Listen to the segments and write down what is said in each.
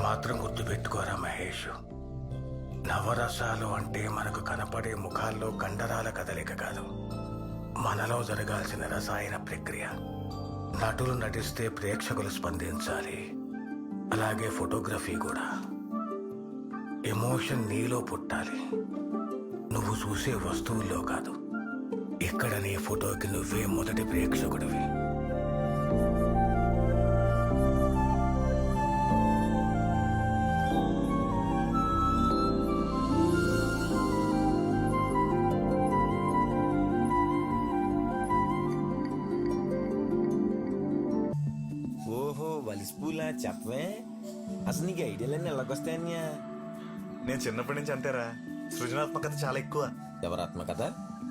మాత్రం గుర్తుపెట్టుకోరా మహేష్, నవరసాలు అంటే మనకు కనపడే ముఖాల్లో కండరాల కదలిక కాదు, మనలో జరగాల్సిన రసాయన ప్రక్రియ. నటులు నటిస్తే ప్రేక్షకులు స్పందించాలి, అలాగే ఫోటోగ్రఫీ కూడా. ఎమోషన్ నీలో పుట్టాలి, నువ్వు చూసే వస్తువుల్లో కాదు. ఇక్కడ నీ ఫోటోకి నువ్వే మొదటి ప్రేక్షకుడివి. ఓహో వలిసిపూలా చెప్పవే, అసలు నీకు ఐడియాలన్నీ ఎలాగొస్తాయన్యా? నేను చిన్నప్పటి నుంచి అంతేరా, సృజనాత్మకత చాలా ఎక్కువ. ఎవరాత్మకత?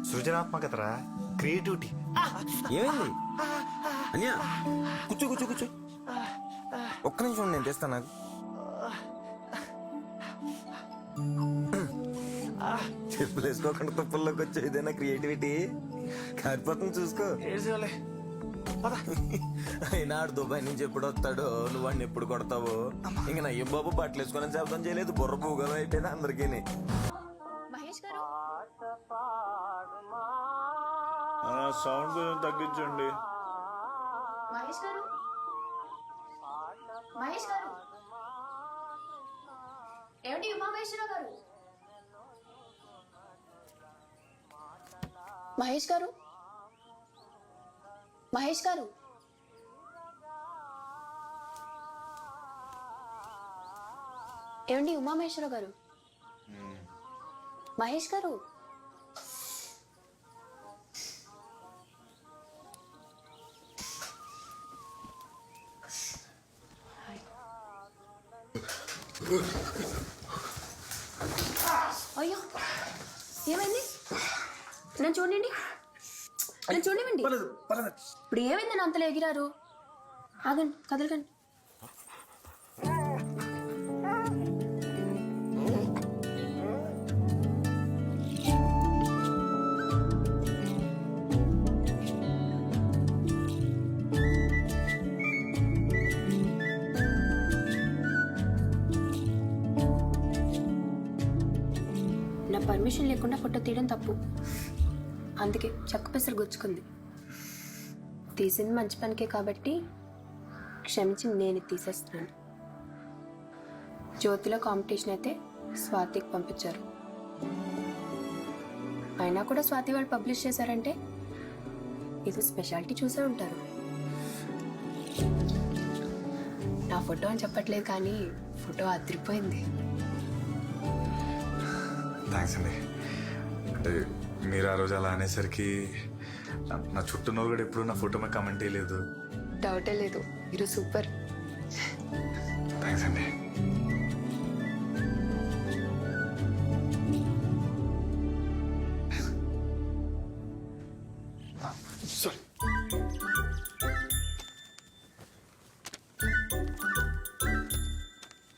సృజనాత్మకతరా, క్రియేటివిటీ. ఏమైంది అన్యా? కూర్చో కూర్చో కూర్చో, ఒక్క నిమిషం నేను తెస్తాను నాకు. చెప్పులు వేసుకోకుండా తుప్పల్లోకి వచ్చే ఇదేనా క్రియేటివిటీ? కారిపోతుంది చూసుకో. అయినా ఆడు దుబాయ్ నుంచి ఎప్పుడు వస్తాడో, నువ్వు వాడిని ఎప్పుడు కొడతావో. ఇంక నయ్యం బాబు బట్టలు వేసుకొని శబ్దం చేయలేదు, బుర్ర భూగం అయిపోయినా అందరికీ. మహేష్ గారు, సౌండ్ కొంచెం తగ్గించండి. మహేష్ గారు, మహేష్ గారు, ఏమిటి ఉమామహేశ్వరరావు గారు? మహేష్ గారు, మహేష్ గారు, ఏమండి ఉమామహేశ్వరరావు గారు? మహేష్ గారు, అయ్యో ఏమైంది? నన్ను చూడండి, నన్ను చూడండి. ఇప్పుడు ఏమైందని అంతలో ఎగిరారు? ఆగండి, కదలకండి. నా పర్మిషన్ లేకుండా ఫోటో తీయడం తప్పు, అందుకే చెక్క పెసరు గుచ్చుకుంది. తీసింది మంచి పనికే కాబట్టి క్షమించి నేను తీసేస్తున్నాను. జ్యోతిలో కాంపిటీషన్ అయితే స్వాతికి పంపించారు, అయినా కూడా స్వాతి వాళ్ళు పబ్లిష్ చేశారంటే ఇది స్పెషాలిటీ చూసే ఉంటారు. నా ఫోటో అని చెప్పట్లేదు కానీ ఫోటో అదిరిపోయింది. థ్యాంక్స్ అండి. అంటే మీరు ఆ రోజు అలా అనేసరికి నా చుట్టూ కూడా ఎప్పుడు నా ఫోటో మీద కమెంట్ చేయలేదు. డౌటే లేదు, మీరు సూపర్. థ్యాంక్స్ అండి.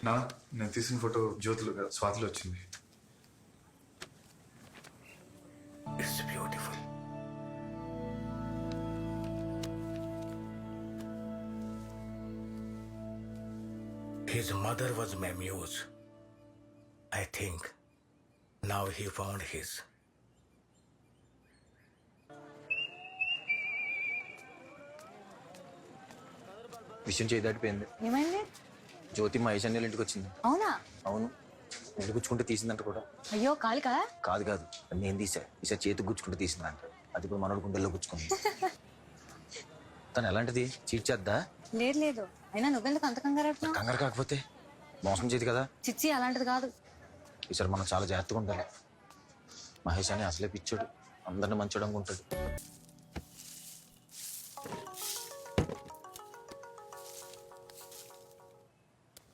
నా నేను తీసిన ఫోటో జ్యోతిలో కాదు, స్వాతిలో వచ్చింది. It's beautiful. His mother was my muse. I think now he found his. విషయం చేదాటిపోయింది. ఏమైంది? జ్యోతి మహేష్ అన్నయ్య ఇంటికి వచ్చింది. అవునా? అవును, ఇంటికి గుచ్చుకుంటే తీసిందంట కూడా. అయ్యో కాలికా? కాదు కాదు, నేను తీసా. ఈసారి చేతికి గుచ్చుకుంటే తీసిందంట. అది ఇప్పుడు మనోడు గుండెల్లో గుచ్చుకుంది. తను ఎలాంటిది? చీట్ చేద్దా? లేదు లేదు, అయినా నువ్వెందుకు అంత కంగారు? కంగారు కాకపోతే మోసం చేయదు కదా. చిచ్చి అలాంటిది కాదు. ఈసారి మనం చాలా జాగ్రత్తగా ఉండాలి. మహేష్ అని అసలే పిచ్చాడు, అందరిని మంచోడు అనుకుంటాడు.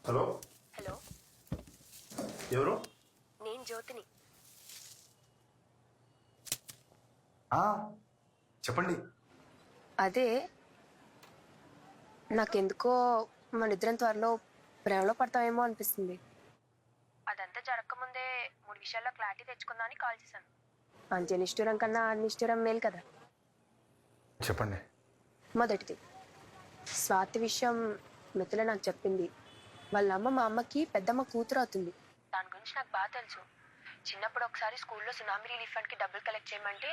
హలో హలో, ఎవరు? నేను జ్యోతిని. చెప్పండి. అదే, నాకెందుకో మన ఇద్దరం త్వరలో ప్రేమలో పడతామేమో అనిపిస్తుంది. అదంతా జరగకముందే 3 విషయాల్లో క్లారిటీ తెచ్చుకుందామని కాల్ చేశాను. అంత్యనిష్ఠురం కన్నా నిష్ఠురం మేలు కదా. చెప్పండి. మొదటిది, స్వాతి విషయం మిథుల నాకు చెప్పింది. వాళ్ళ అమ్మ మా అమ్మకి పెద్దమ్మ కూతురు అవుతుంది. దాని గురించి నాకు బాగా తెలుసు. చిన్నప్పుడు ఒకసారి స్కూల్లో సునామీ రిలీఫ్ ఫండ్కి డబ్బులు కలెక్ట్ చేయమంటే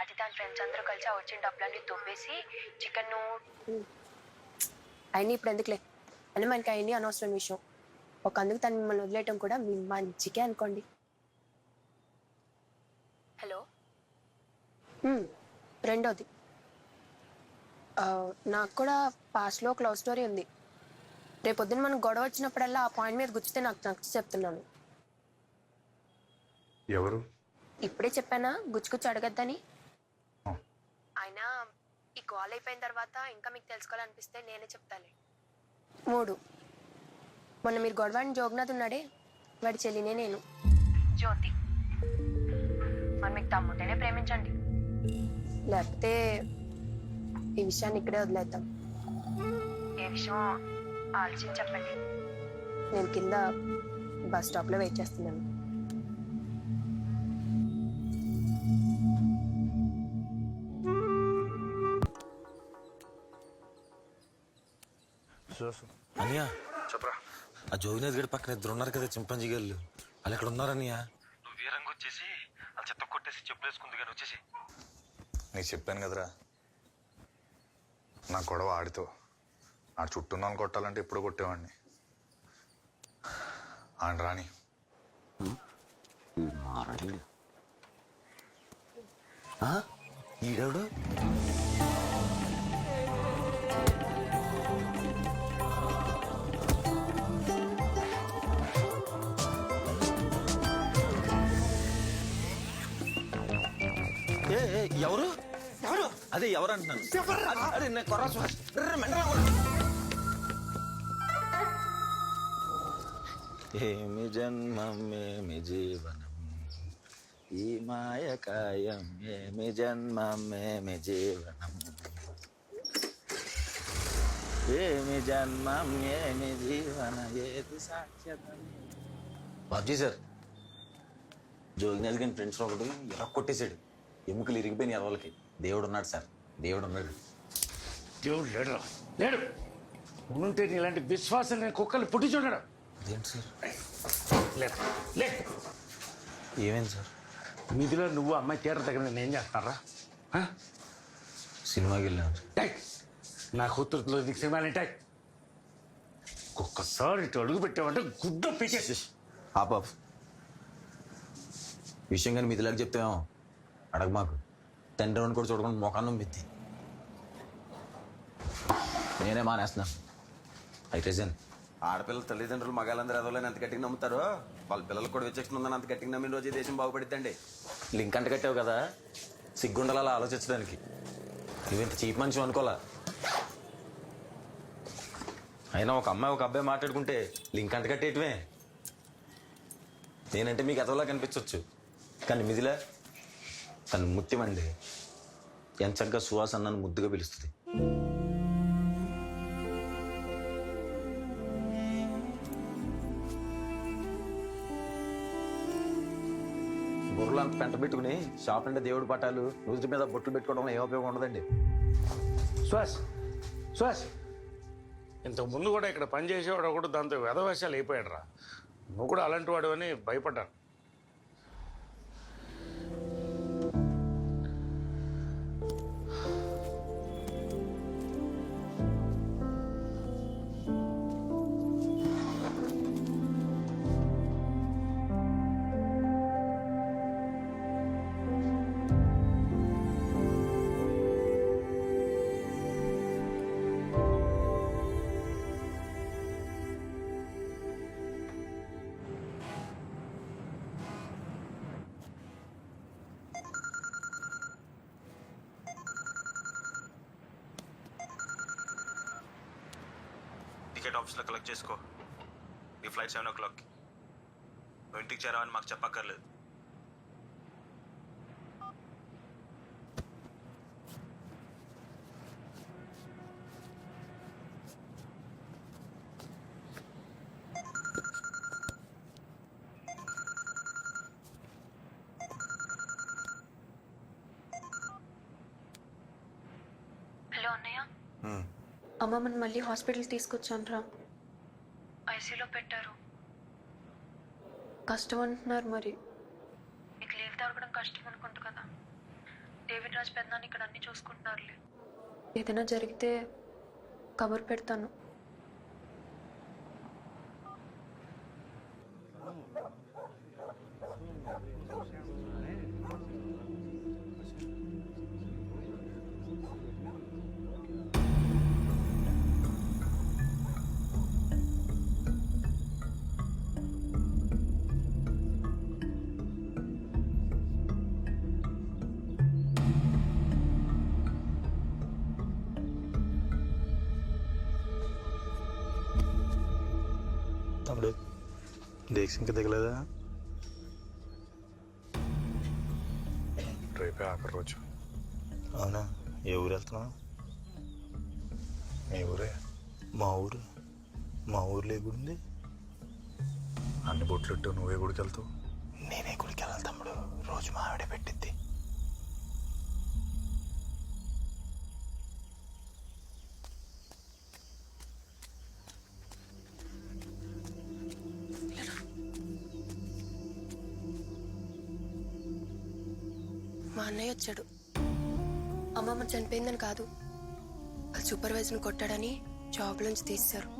అది దాని ఫ్రెండ్స్ అందరూ కలిసి ఆ వచ్చిన డబ్బులన్నీ దొబ్బేసి చికెన్ అయినా ఇప్పుడు ఎందుకులే అని మనకి అయింది అనవసరం విషయం. ఒక అందుకు తను మిమ్మల్ని వదిలేయటం కూడా మీ మంచికే అనుకోండి. హలో. రెండోది, నాకు కూడా పాస్ట్లో ఒక లవ్ స్టోరీ ఉంది. రేపొద్దున మనం గొడవ వచ్చినప్పుడల్లా ఆ పాయింట్ మీద గుచ్చితే నాకు నచ్చి చెప్తున్నాను. ఎవరు? ఇప్పుడే చెప్పానా గుచ్చుకుచ్చి అడగద్దని. ఆ. అయినా ఈ కాల్ అయిపోయిన తర్వాత ఇంకా మీకు తెలుసుకోవాలనిపిస్తే నేనే చెప్తాలే. 3, మొన్న మీరు గొడవని జోగ్నాథ్ ఉన్నాడే వాడి చెల్లినే నేను, జ్యోతి. మరి మీకు తమ్ముంటేనే ప్రేమించండి, లేకపోతే ఈ విషయాన్ని ఇక్కడే వదిలేద్దాం. ఏ విషయం ఆలోచించి చెప్పండి. నేను కింద బస్ స్టాప్లో వెయిట్ చేస్తున్నాను. అనియా చెప్పరా. ఆ జోగినాథ్ గడి పక్కన ఇద్దరు ఉన్నారు కదా చింపాంజీ గారు, వాళ్ళు ఎక్కడ ఉన్నారనియా? నువ్వు వీరంగా వచ్చేసి వాళ్ళు చెత్త కొట్టేసి చెప్పులేసుకుంది కానీ వచ్చేసి. నీకు చెప్పాను కదరా, నా గొడవ ఆడితో. ఆ చుట్టూ నన్ను కొట్టాలంటే ఎప్పుడు కొట్టేవాడిని. ఆయన రాని. ఈడెవడు? ఎవరు ఎవరు? అదే ఎవరు అంటున్నాను. అరే నేను కొర్రా సుహాస్. ఏమి జన్మం ఏమి జీవనం ఈ మాయకాయం, ఏమి జన్మం ఏమి జీవనం, ఏమి జన్మం ఏమి జీవన ఏది సాక్ష్యతం. బాబ్జీ సార్, జోగినాథ్ గారి ఫ్రెండ్స్ ఒకటి ఎలా కొట్టేశాడు. ఎముకలు ఇరిగిపోయినాయి వాళ్ళకి. దేవుడు ఉన్నాడు సార్, దేవుడు ఉన్నాడు. దేవుడు లేడు, లేడు. ఉంటే ఇలాంటి విశ్వాసం నేను కుక్కలు పుట్టి చూడడం. అదేంటి సార్? లేదు లేదు. ఏమైంది సార్? మీదిలో నువ్వు అమ్మాయి థియేటర్ దగ్గర నేను ఏం చేస్తున్నారా? సినిమాకి వెళ్ళాను. నా కూతురులో నీకు సినిమాలేంటాయి. ఒక్కసారి ఇటు అడుగు పెట్టావంటే గుడ్డ పీకేసి. ఆపాప్ విషయం కానీ మీదిలాగా చెప్తామేమో. అడగ మాకు. తండ్రి రౌండ్ కూడా చూడకుండా మొఖాన్నం పెద్ది. నేనే మానేస్తున్నాను. అయితే ఆడపిల్లల తల్లిదండ్రులు మగాళ్ళందరూ ఎదవలేని ఎంత గట్టిగా నమ్ముతారో వాళ్ళ పిల్లలకు కూడా విచక్షణ ఉందని అంత గట్టిగా నమ్మిన రోజే దేశం బాగుపడిద్దండి. లింక్ అంట కట్టావు కదా, సిగ్గుండాలి అలా ఆలోచించడానికి. నువ్వింత చీప్ మనిషి అనుకోలా. అయినా ఒక అమ్మాయి ఒక అబ్బాయి మాట్లాడుకుంటే లింక్ అంట కట్టేయటమే. నేనంటే మీకు ఎదవలా కనిపించవచ్చు, కానీ మిదిలా తను ముత్యమండి. ఎంత చక్కగా సుహాస్ అన్నను ముద్దుగా పిలుస్తుంది. బుర్రలు అంత పెంట పెట్టుకుని షాప్ అంటే దేవుడి పటాలు రోజు మీద బొట్లు పెట్టుకోవడం ఏ ఉపయోగం ఉండదండి. శ్వాస్ శ్వాస్ ఇంతకు ముందు కూడా ఇక్కడ పనిచేసేవాడు కూడా దాంతో వెధవేషాలు అయిపోయాడు రా. నువ్వు కూడా అలాంటి వాడు అని భయపడ్డాను. టికెట్ ఆఫీస్లో కలెక్ట్ చేసుకో. నీ ఫ్లైట్ 7 o'clock. నువ్వు ఇంటికి చేరావని మాకు చెప్పక్కర్లేదు. హలో అన్నయ్య, అమ్మమ్మని మళ్ళీ హాస్పిటల్ తీసుకొచ్చాను రా. ఐసీలో పెట్టారు. కష్టం అంటున్నారు మరి. నీకు లీవ్ దొరకడం కష్టం అనుకుంటు కదా. డేవిడ్ రాజ్ పెద్దనాన్న ఇక్కడ అన్ని చూసుకుంటున్నారులే. ఏదైనా జరిగితే కబురు పెడతాను. తమ్ముడు డేక్స్ ఇంకా దిగలేదా? రేపే ఆఖరి రోజు. అవునా? ఏ ఊరు వెళ్తున్నావు? మీ ఊరే. మా ఊరు. మా ఊర్లో ఏ గుడి ఉంది? అన్ని బొట్లెట్టు నువ్వే గుడికి వెళ్తావు. నేనే గుడికి వెళ్ళాలి తమ్ముడు. రోజు మా ఆవిడే పెట్టిద్ది. మా అన్నయ్య వచ్చాడు. అమ్మమ్మ చనిపోయిందని కాదు, వాళ్ళ సూపర్వైజర్ని కొట్టాడని జాబ్ నుంచి తీశారు.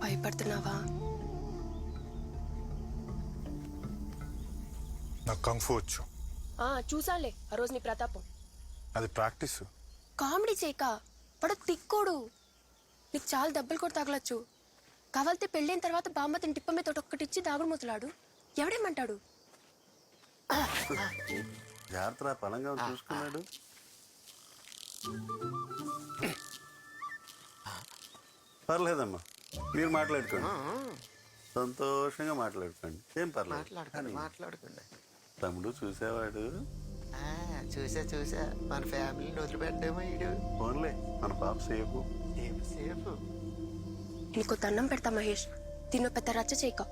భయపడుతున్నావా? నాకు కంఫు వచ్చు. చూసాలే ఆ రోజు నీ ప్రతాపం. అది ప్రాక్టీస్. కామెడీ చేయక, వాడు తిక్కోడు. నీకు చాలా దెబ్బలు కూడా తగలచ్చు. కావాలితే పెళ్ళైన తర్వాత బామ్మతిని టిప్ప మీద ఒక్కటిచ్చి దాగుడు మూతలాడు. ఎవడేమంటాడు? జాగ్రత్త పలంగా చూసుకున్నాడు. పర్లేదమ్మా, మీరు మాట్లాడుకోండి, సంతోషంగా మాట్లాడుకోండి, ఏం పర్లేదు. మాట్లాడుకోండి. తమ్ముడు చూసేవాడు. చూసా మన ఫ్యామిలీని వదిలిపెట్టేమో ఇడు. ఫోన్లే, మన పాప సేపు. సేఫ్. నీకు దండం పెడతా మహేష్, దీన్ని పెద్ద రచ్చ చేయక.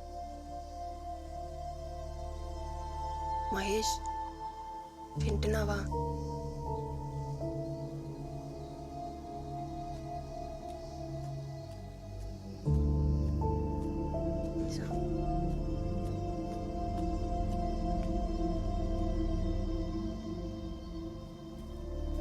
మహేష్ వింటున్నావా?